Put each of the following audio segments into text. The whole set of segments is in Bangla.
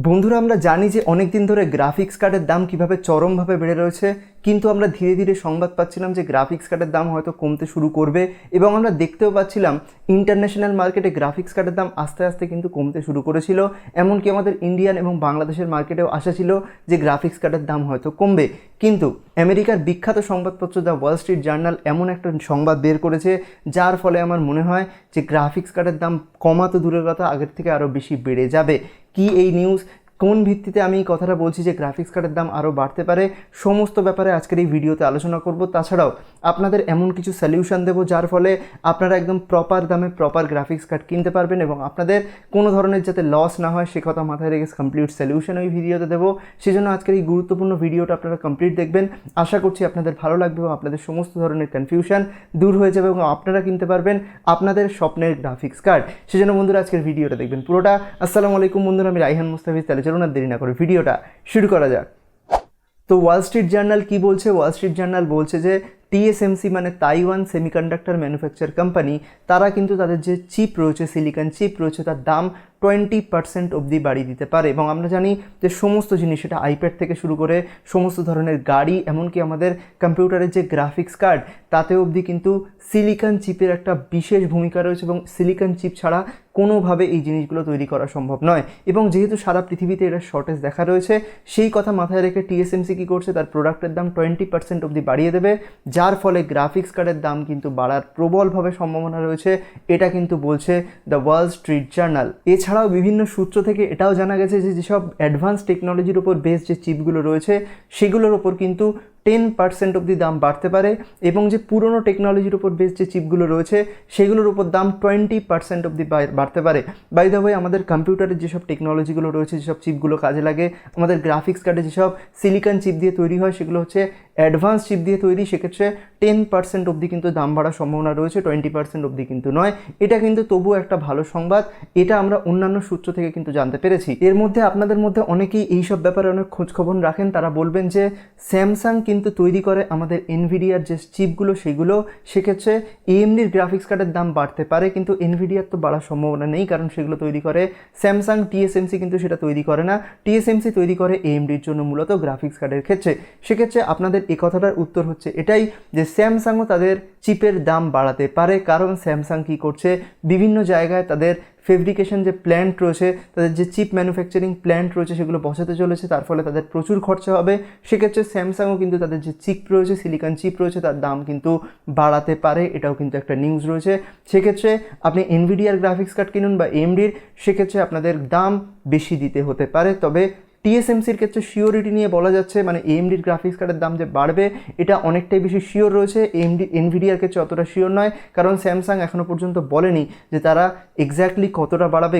বন্ধুরা, আমরা জানি যে অনেক দিন ধরে গ্রাফিক্স কার্ডের দাম কিভাবে চরমভাবে বেড়ে রয়েছে, কিন্তু আমরা ধীরে ধীরে সংবাদ পাচ্ছিলাম যে গ্রাফিক্স কার্ডের দাম হয়তো কমতে শুরু করবে এবং আমরা দেখতেও পাচ্ছিলাম ইন্টারন্যাশনাল মার্কেটে গ্রাফিক্স কার্ডের দাম আস্তে আস্তে কিন্তু কমতে শুরু করেছিল। এমনকি আমাদের ইন্ডিয়ান এবং বাংলাদেশের মার্কেটেও আশা ছিল যে গ্রাফিক্স কার্ডের দাম হয়তো কমবে, কিন্তু আমেরিকার বিখ্যাত সংবাদপত্র দ্য ওয়াল স্ট্রিট জার্নাল এমন একটা সংবাদ বের করেছে যার ফলে আমার মনে হয় যে গ্রাফিক্স কার্ডের দাম কমা তো দূরের কথা, আগের থেকে আরও বেশি বেড়ে যাবে। কি এই নিউজ, কোন ভিত্তিতে আমি এই কথাটা বলছি যে গ্রাফিক্স কার্ডের দাম আরও বাড়তে পারে, সমস্ত ব্যাপারে আজকের এই ভিডিওতে আলোচনা করব। তাছাড়াও আপনাদের এমন কিছু সলিউশন দেবো যার ফলে আপনারা একদম প্রপার দামে প্রপার গ্রাফিক্স কার্ড কিনতে পারবেন এবং আপনাদের কোনো ধরনের যাতে লস না হয় সে কথা মাথায় রেখে কমপ্লিট সলিউশন ওই ভিডিওতে দেবো। সেজন্য আজকের এই গুরুত্বপূর্ণ ভিডিওটা আপনারা কমপ্লিট দেখবেন। আশা করছি আপনাদের ভালো লাগবে এবং আপনাদের সমস্ত ধরনের কনফিউশন দূর হয়ে যাবে এবং আপনারা কিনতে পারবেন আপনাদের স্বপ্নের গ্রাফিক্স কার্ড। সেজন্য বন্ধুরা আজকের ভিডিওটা দেখবেন পুরোটা। আসসালামু আলাইকুম বন্ধুরা, আমি রাইহান মুস্তাফিজ। তাহলে চলুন আর দেরি না করে ভিডিওটা শুরু করা যাক। তো ওয়াল স্ট্রিট জার্নাল কি বলছে? ওয়াল স্ট্রিট জার্নাল বলছে যে TSMC মানে তাইওয়ান সেমিকন্ডাক্টর ম্যানুফ্যাকচার কোম্পানি, তারা কিন্তু তাদের যে চিপ রয়েছে, সিলিকন চিপ রয়েছে, তার দাম 20% অবধি বাড়িয়ে দিতে পারে। এবং আমরা জানি যে সমস্ত জিনিস, সেটা আইপ্যাড থেকে শুরু করে সমস্ত ধরনের গাড়ি, এমনকি আমাদের কম্পিউটারের যে গ্রাফিক্স কার্ড তাতে অবধি কিন্তু সিলিকন চিপের একটা বিশেষ ভূমিকা রয়েছে এবং সিলিকন চিপ ছাড়া কোনোভাবে এই জিনিসগুলো তৈরি করা সম্ভব নয়। এবং যেহেতু সারা পৃথিবীতে এটা শর্টেজ দেখা রয়েছে, সেই কথা মাথায় রেখে TSMC কী করছে, তার প্রোডাক্টের দাম 20% অবধি বাড়িয়ে দেবে, যার ফলে গ্রাফিক্স কার্ডের দাম কিন্তু বাড়ার প্রবলভাবে সম্ভাবনা রয়েছে। এটা কিন্তু বলছে দ্য ওয়াল স্ট্রিট জার্নাল। এছাড়াও বিভিন্ন সূত্র থেকে এটাও জানা গেছে যে যেসব অ্যাডভান্স টেকনোলজির উপর বেস যে চিপগুলো রয়েছে সেগুলোর ওপর কিন্তু 10% অবধি দাম বাড়তে পারে এবং যে পুরনো টেকনোলজির উপর বেস যে চিপগুলো রয়েছে সেগুলোর উপর দাম 20% অবধি বাড়তে পারে। বাই দ্য ওয়ে, আমাদের কম্পিউটারের যেসব টেকনোলজিগুলো রয়েছে, যেসব চিপগুলো কাজে লাগে, আমাদের গ্রাফিক্স কার্ডে যেসব সিলিকন চিপ দিয়ে তৈরি হয় সেগুলো হচ্ছে অ্যাডভান্স চিপ দিয়ে তৈরি। সেক্ষেত্রে 10% অবধি কিন্তু দাম বাড়ার সম্ভাবনা রয়েছে, 20% অবধি কিন্তু নয়। এটা কিন্তু তবুও একটা ভালো সংবাদ, এটা আমরা অন্যান্য সূত্র থেকে কিন্তু জানতে পেরেছি। এর মধ্যে আপনাদের মধ্যে অনেকেই এইসব ব্যাপারে অনেক খোঁজখবর রাখেন, তারা বলবেন যে স্যামসাং কিন্তু তৈরি করে আমাদের এনভিডিয়ার যে চিপগুলো সেগুলো, সেক্ষেত্রে AMDর গ্রাফিক্স কার্ডের দাম বাড়তে পারে, কিন্তু এনভিডিয়ার তো বাড়ার সম্ভাবনা নেই কারণ সেগুলো তৈরি করে স্যামসাং। TSMC কিন্তু সেটা তৈরি করে না, TSMC তৈরি করে AMDর জন্য মূলত গ্রাফিক্স কার্ডের ক্ষেত্রে। সেক্ষেত্রে আপনাদের এই কথাটার উত্তর হচ্ছে এটাই যে স্যামসাংও তাদের চিপের দাম বাড়াতে পারে, কারণ স্যামসাং কী করছে, বিভিন্ন জায়গায় তাদের ফেব্রিকেশন যে প্ল্যান্ট রয়েছে, তাদের যে চিপ ম্যানুফ্যাকচারিং প্ল্যান্ট রয়েছে সেগুলো বসাতে চলেছে, তার ফলে তাদের প্রচুর খরচা হবে। সেক্ষেত্রে স্যামসাংও কিন্তু তাদের যে চিপ রয়েছে, সিলিকন চিপ রয়েছে, তার দাম কিন্তু বাড়াতে পারে, এটাও কিন্তু একটা নিউজ রয়েছে। সেক্ষেত্রে আপনি এনভিডিয়ার গ্রাফিক্স কার্ড কিনুন বা AMDর, সেক্ষেত্রে আপনাদের দাম বেশি দিতে হতে পারে। তবে TSMCর ক্ষেত্রে শিওরিটি নিয়ে বলা যাচ্ছে, মানে AMDর গ্রাফিক্স কার্ডের দাম যে বাড়বে এটা অনেকটাই বেশি শিওর রয়েছে। এনভিডিয়ার ক্ষেত্রে অতটা শিওর নয়, কারণ স্যামসাং এখনও পর্যন্ত বলেনি যে তারা এক্স্যাক্টলি কতটা বাড়াবে,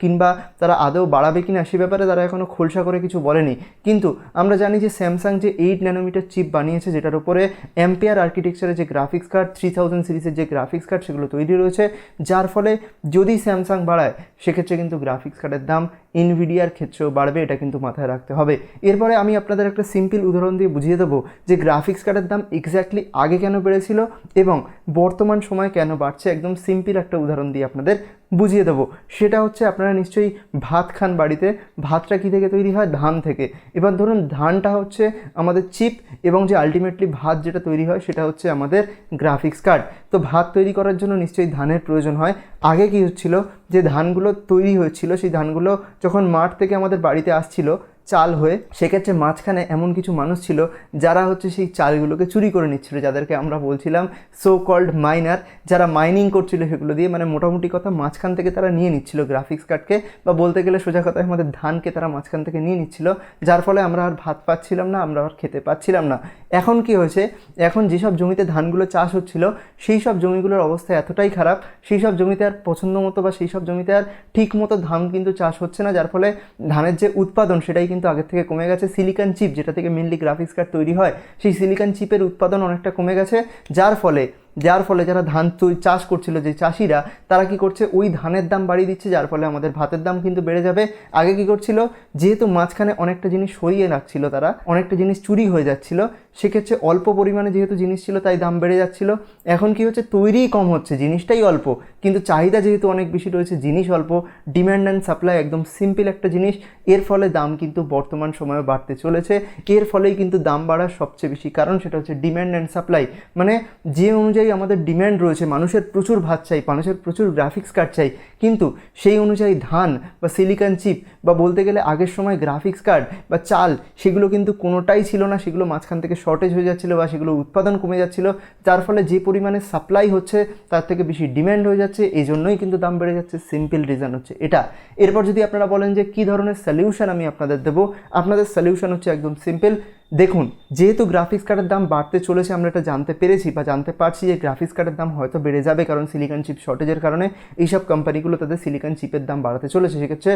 কিংবা তারা আদৌ বাড়াবে কিনা সে ব্যাপারে তারা এখনও খোলসা করে কিছু বলেনি। কিন্তু আমরা জানি যে স্যামসাং যে 8 ন্যানোমিটার চিপ বানিয়েছে, যেটার উপরে অ্যাম্পিয়ার আর্কিটেকচারের যে গ্রাফিক্স কার্ড 3000 সিরিজের যে গ্রাফিক্স কার্ড সেগুলো তৈরি রয়েছে, যার ফলে যদি স্যামসাং বাড়ায় সেক্ষেত্রে কিন্তু গ্রাফিক্স কার্ডের দাম এনভিডিয়ার ক্ষেত্রেও বাড়বে, এটা কিন্তু মাথায় রাখতে হবে। এরপরে আমি আপনাদের একটা সিম্পল উদাহরণ দিয়ে বুঝিয়ে দেবো যে গ্রাফিক্স কার্ডের দাম এক্স্যাক্টলি আগে কেন বেড়েছিল এবং বর্তমান সময় কেন বাড়ছে। একদম সিম্পল একটা উদাহরণ দিয়ে আপনাদের বুঝিয়ে দেবো। সেটা হচ্ছে, আপনারা নিশ্চয়ই ভাত খান বাড়িতে, ভাতটা কী থেকে তৈরি হয়? ধান থেকে। এবার ধরুন ধানটা হচ্ছে আমাদের চিপ এবং যে আলটিমেটলি ভাত যেটা তৈরি হয় সেটা হচ্ছে আমাদের গ্রাফিক্স কার্ড। তো ভাত তৈরি করার জন্য নিশ্চয়ই ধানের প্রয়োজন হয়। আগে কী হচ্ছিল, যে ধানগুলো তৈরি হয়েছিল সেই ধানগুলো যখন মাঠ থেকে আমাদের বাড়িতে আসছিল চাল হয়ে, সেক্ষেত্রে মাঝখানে এমন কিছু মানুষ ছিল যারা হচ্ছে সেই চালগুলোকে চুরি করে নিচ্ছিল, যাদেরকে আমরা বলছিলাম সো কল্ড মাইনার, যারা মাইনিং করছিল সেগুলো দিয়ে। মানে মোটামুটি কথা মাঝখান থেকে তারা নিয়ে নিচ্ছিল গ্রাফিক্স কার্ডকে, বা বলতে গেলে সোজা কথায় আমাদের ধানকে তারা মাঝখান থেকে নিয়ে নিচ্ছিল, যার ফলে আমরা আর ভাত পাচ্ছিলাম না, আমরা আর খেতে পাচ্ছিলাম না। এখন কি হয়েছে, এখন যেসব জমিতে ধানগুলো চাষ হচ্ছিল সেই সব জমিগুলোর অবস্থা এতটাই খারাপ, সেই সব জমিতে আর পছন্দ মতো বা সেই সব জমিতে আর ঠিক মতো ধান কিন্তু চাষ হচ্ছে না, যার ফলে ধানের যে উৎপাদন সেটাই কিন্তু আগের থেকে কমে গেছে। সিলিকন চিপ যেটা থেকে মেনলি গ্রাফিক্স কার্ড তৈরি হয়, সেই সিলিকন চিপের উৎপাদন অনেকটা কমে গেছে, যার ফলে যার ফলে যারা ধান চাষ করছিল, যে চাষিরা, তারা কি করছে, ওই ধানের দাম বাড়িয়ে দিচ্ছে, যার ফলে আমাদের ভাতের দাম কিন্তু বেড়ে যাবে। আগে কি করছিল, যেহেতু মাঝখানে অনেকটা জিনিস সরিয়ে রাখছিল, তারা অনেকটা জিনিস চুরি হয়ে যাচ্ছিল, সেক্ষেত্রে অল্প পরিমাণে যেহেতু জিনিস ছিল তাই দাম বেড়ে যাচ্ছিল। এখন কি হচ্ছে, তৈরিই কম হচ্ছে, জিনিসটাই অল্প, কিন্তু চাহিদা যেহেতু অনেক বেশি রয়েছে, জিনিস অল্প, ডিম্যান্ড অ্যান্ড সাপ্লাই একদম সিম্পল একটা জিনিস। এর ফলে দাম কিন্তু বর্তমান সময়ে বাড়তে চলেছে। এর ফলেই কিন্তু দাম বাড়ার সবচেয়ে বেশি কারণ, সেটা হচ্ছে ডিম্যান্ড অ্যান্ড সাপ্লাই। মানে যে অনুযায়ী আমাদের ডিম্যান্ড রয়েছে, মানুষের প্রচুর ভাত চাই, মানুষের প্রচুর গ্রাফিক্স কার্ড চাই, কিন্তু সেই অনুযায়ী ধান বা সিলিকন চিপ বা বলতে গেলে আগের সময় গ্রাফিক্স কার্ড বা চাল, সেগুলো কিন্তু কোনোটাই ছিল না, সেগুলো মাঝখান থেকে শর্টেজ হয়ে যাচ্ছিলো বা সেগুলো উৎপাদন কমে যাচ্ছিলো, যার ফলে যে পরিমাণে সাপ্লাই হচ্ছে তার থেকে বেশি ডিম্যান্ড হয়ে যাচ্ছে, এই জন্যই কিন্তু দাম বেড়ে যাচ্ছে। সিম্পল রিজন হচ্ছে এটা। এরপর যদি আপনারা বলেন যে কী ধরনের সলিউশন আমি আপনাদের দেবো, আপনাদের সলিউশন হচ্ছে একদম সিম্পল। দেখুন, যেহেতু গ্রাফিক্স কার্ডের দাম বাড়তে চলেছে, আমরা এটা জানতে পেরেছি বা জানতে পারছি যে গ্রাফিক্স কার্ডের দাম হয়তো বেড়ে যাবে, কারণ সিলিকন চিপ শর্টেজের কারণে এইসব কোম্পানিগুলো তাদের সিলিকন চিপের দাম বাড়াতে চলেছে। সেক্ষেত্রে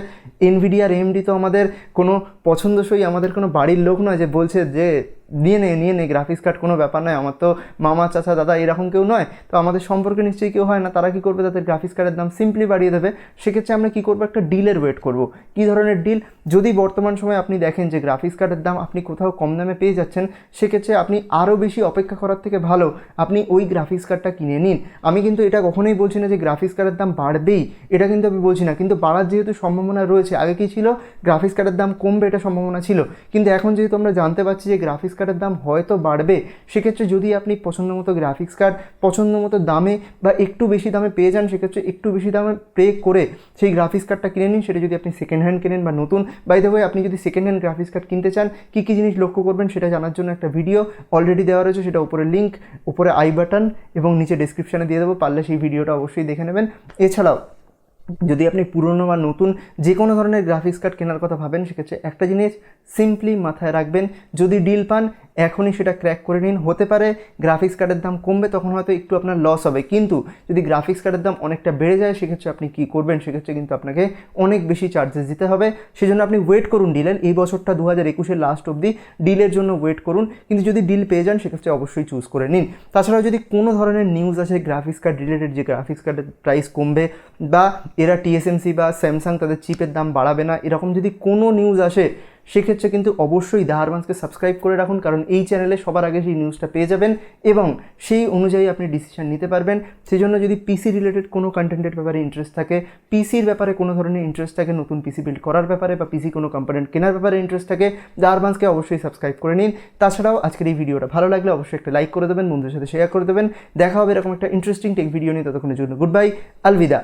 এনভিডিয়া আর এএমডি তো আমাদের কোনো পছন্দসই, আমাদের কোনো বাড়ির লোক নয় যে বলছে যে নিয়ে নে গ্রাফিক্স কার্ড, কোনো ব্যাপার নয়, আমার তো মামা চাচা দাদা এরকম কেউ নয়, তো আমাদের সম্পর্কে নিশ্চয়ই কেউ হয় না। তারা কী করবে, তাদের গ্রাফিক্স কার্ডের দাম সিম্পলি বাড়িয়ে দেবে। সেক্ষেত্রে আমরা কী করবো, একটা ডিলের ওয়েট করব। কী ধরনের ডিল? যদি বর্তমান সময়ে আপনি দেখেন যে গ্রাফিক্স কার্ডের দাম আপনি কোথাও কম দামে পেয়ে যাচ্ছেন, সেক্ষেত্রে আপনি আরও বেশি অপেক্ষা করার থেকে ভালো আপনি ওই গ্রাফিক্স কার্ডটা কিনে নিন। আমি কিন্তু এটা কখনোই বলছি না যে গ্রাফিক্স কার্ডের দাম বাড়বেই, এটা কিন্তু আমি বলছি না, কিন্তু বাড়ার যেহেতু সম্ভাবনা রয়েছে, আগে কী ছিল, গ্রাফিক্স কার্ডের দাম কমবে এটা সম্ভাবনা ছিল, কিন্তু এখন যেহেতু আমরা জানতে পারছি যে গ্রাফিক্স কার্ডের দাম হয়তো বাড়বে, সেক্ষেত্রে যদি আপনি পছন্দ মতো গ্রাফিক্স কার্ড পছন্দ মতো দামে বা একটু বেশি দামে পেয়ে যান, সেক্ষেত্রে একটু বেশি দামে পে করে সেই গ্রাফিক্স কার্ডটা কিনে নিন। সেটা যদি আপনি সেকেন্ড হ্যান্ড কেনেন বা নতুন। বাই দ্য ওয়ে, আপনি যদি সেকেন্ড হ্যান্ড গ্রাফিক্স কার্ড কিনতে চান, কী কী জিনিস লক্ষ্য করবেন সেটা জানার জন্য একটা ভিডিও অলরেডি দেওয়া রয়েছে, সেটা উপরে লিঙ্ক, উপরে আই বাটন এবং নিচে ডেসক্রিপশানে দিয়ে দেবো, পারলে সেই ভিডিওটা অবশ্যই দেখে নেবেন। এছাড়াও যদি আপনি পুরনো বা নতুন যে কোনো ধরনের গ্রাফিক্স কার্ড কেনার কথা ভাবেন, সেক্ষেত্রে একটা জিনিস সিম্পলি মাথায় রাখবেন, যদি ডিল পান এখনই সেটা ক্র্যাক করে নিন। হতে পারে গ্রাফিক্স কার্ডের দাম কমবে, তখন হয়তো একটু আপনার লস হবে, কিন্তু যদি গ্রাফিক্স কার্ডের দাম অনেকটা বেড়ে যায়, সেক্ষেত্রে আপনি কী করবেন, সেক্ষেত্রে কিন্তু আপনাকে অনেক বেশি চার্জেস দিতে হবে। সেজন্য আপনি ওয়েট করুন ডিলের, এই বছরটা 2021-এর লাস্ট অবধি ডিলের জন্য ওয়েট করুন, কিন্তু যদি ডিল পেয়ে যান সেক্ষেত্রে অবশ্যই চুজ করে নিন। তাছাড়াও যদি কোনো ধরনের নিউজ আছে গ্রাফিক্স কার্ড রিলেটেড, যে গ্রাফিক্স কার্ডের প্রাইস কমবে বা এরা TSMC বা স্যামসাং তাদের চিপের দাম বাড়াবে না, এরকম যদি কোনো নিউজ আসে, সেক্ষেত্রে কিন্তু অবশ্যই দ্য আরবান্সকে সাবস্ক্রাইব করে রাখুন, কারণ এই চ্যানেলে সবার আগে সেই নিউজটা পেয়ে যাবেন এবং সেই অনুযায়ী আপনি ডিসিশন নিতে পারবেন। সেই জন্য যদি পিসি রিলেটেড কোনো কন্টেন্টের ব্যাপারে ইন্টারেস্ট থাকে, পিসির ব্যাপারে কোনো ধরনের ইন্টারেস্ট থাকে, নতুন পিসি বিল্ড করার ব্যাপারে বা পিসি কোনো কম্পোনেন্ট কেনার ব্যাপারে ইন্টারেস্ট থাকে, দ্য আরবান্সকে অবশ্যই সাবস্ক্রাইব করে নিন। তাছাড়াও আজকের এই ভিডিওটা ভালো লাগলে অবশ্যই একটা লাইক করে দেবেন, বন্ধুদের সাথে শেয়ার করে দেবেন। দেখা হবে এরকম একটা ইন্টারেস্টিং টেক ভিডিও নিয়ে, ততক্ষণের জন্য গুড বাই, আলবিদা।